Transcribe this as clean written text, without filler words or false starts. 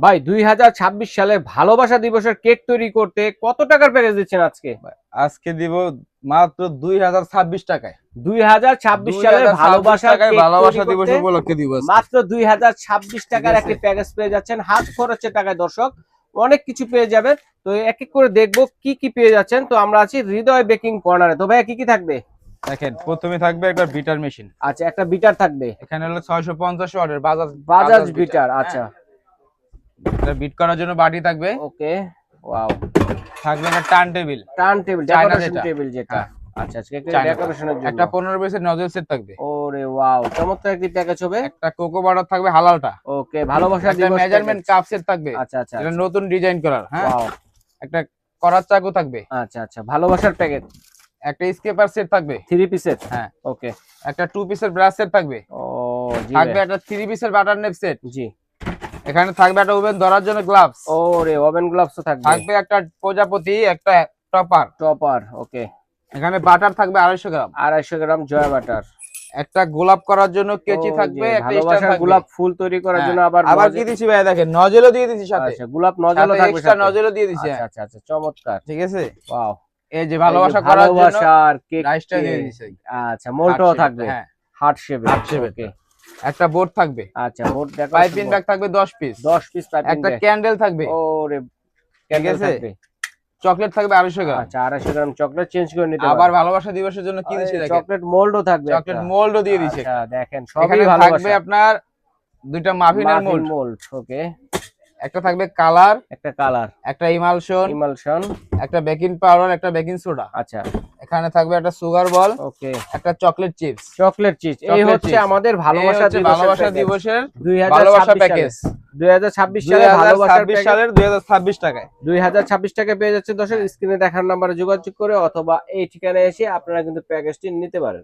ভাই 2026 সালে ভালোবাসা দিবসের কেক তৈরি করতে কত টাকার প্যাকেজ দিচ্ছেন আজকে? আজকে দিব মাত্র 2026 টাকায়। 2026 সালে ভালোবাসা দিবস উপলক্ষে দিব মাত্র 2026 টাকার একটি প্যাকেজ পেয়ে যাচ্ছেন হাত খরচের টাকায়। দর্শক অনেক কিছু পেয়ে যাবেন, তো এক এক করে দেখবো কি কি পেয়ে যাচ্ছেন। তো আমরা আছি হৃদয় বেকিং কর্নারে। তো ভাইয়া কি কি থাকবে? দেখেন, প্রথমে থাকবে একটা বিটার মেশিন। আচ্ছা, একটা বিটার থাকবে, এখানে হলো 650 ওয়াটের বাজাজ বিটার। আচ্ছা, এটা বিট করার জন্য বাটি থাকবে। ওকে, ওয়াও। থাকবে একটা টার্ন টেবিল, ডেকোরেশন টেবিল যেটা। আচ্ছা, আজকে একটা ডেকোরেশনের জন্য একটা 15 পিসের নজল সেট থাকবে। ওরে ওয়াও, চমৎকার একটি প্যাকেজ হবে। একটা কোকো বাটার থাকবে হালালটা। ওকে, ভালোবাসা একটা দিবস মেজারমেন্ট কাপ সেট থাকবে। আচ্ছা আচ্ছা, এটা নতুন ডিজাইন করার। হ্যাঁ, ওয়াও। একটা করার চাকু থাকবে। আচ্ছা আচ্ছা, ভালোবাসার প্যাকেজ। একটা স্কেপার সেট থাকবে 3 পিসের। হ্যাঁ, ওকে। একটা 2 পিসের ব্রাশ সেট থাকবে। ও জি, থাকবে একটা 3 পিসের বাটার নেপ সেট। জি। এখানে থাকবে একটা ওভেন ধরার জন্য গ্লাভস। ওরে, ওভেন গ্লাভসও থাকবে। থাকবে একটা প্রজাপতি, একটা টপার। ওকে। এখানে বাটার থাকবে 250 গ্রাম। 250 গ্রাম জয়া বাটার। একটা গোলাপ করার জন্য কেচি থাকবে, একটা স্ট্যান্ড ভালোবাসার থাকবে। গোলাপ ফুল তৈরি করার জন্য আবার কি দিছি ভাই, দেখেন নজলও দিয়ে দিছি সাথে। আচ্ছা, গোলাপ নজলও থাকবে, এক্সট্রা নজলও দিয়ে দিছি। আচ্ছা আচ্ছা আচ্ছা, চমৎকার। ঠিক আছে, ওয়াও। এই যে ভালোবাসা করার জন্য ভালোবাসার কেক রাইসটা দিয়ে দিছি। আচ্ছা, মোল্টও থাকবে। হ্যাঁ, হার্ট শেপ। ওকে। একটা বোর্ড থাকবে। আচ্ছা, বোর্ড দেখো। পাইপিং ব্যাগ থাকবে 10 পিস। 10 পিস পাইপিং একটা ব্যাগ। ক্যান্ডেল থাকবে। ওরে, ক্যান্ডেল থাকবে। চকলেট থাকবে 250 গ্রাম। আচ্ছা, 250 গ্রাম চকলেট চেঞ্জ করে নিতে পারবেন। আবার ভালোবাসা দিবসের জন্য কি দিছি দেখেন, চকলেট মোল্ডও থাকবে। চকলেট মোল্ডও দিয়ে দিছি। আচ্ছা, দেখেন সবই এখানে ভালোবাসা। থাকবে আপনার দুইটা মাফিনের মোল্ড। ওকে। একটা থাকবে কালার, একটা ইমালশন, একটা বেকিং পাউডার, একটা বেকিং সোডা। আচ্ছা, এখানে থাকবে একটা সুগার বল। ওকে। একটা চকলেট চিপস। এই হচ্ছে আমাদের ভালোবাসা দিবসের 2026 ভালোবাসা প্যাকেজ। 2026 সালে ভালোবাসার সালের 2026 টাকায়। 2026 টাকায় পেয়ে যাচ্ছে। দর্শক স্ক্রিনে দেখার নম্বরে যোগাযোগ করে অথবা এই ঠিকানায় এসে আপনারা কিন্তু প্যাকেজটি নিতে পারেন।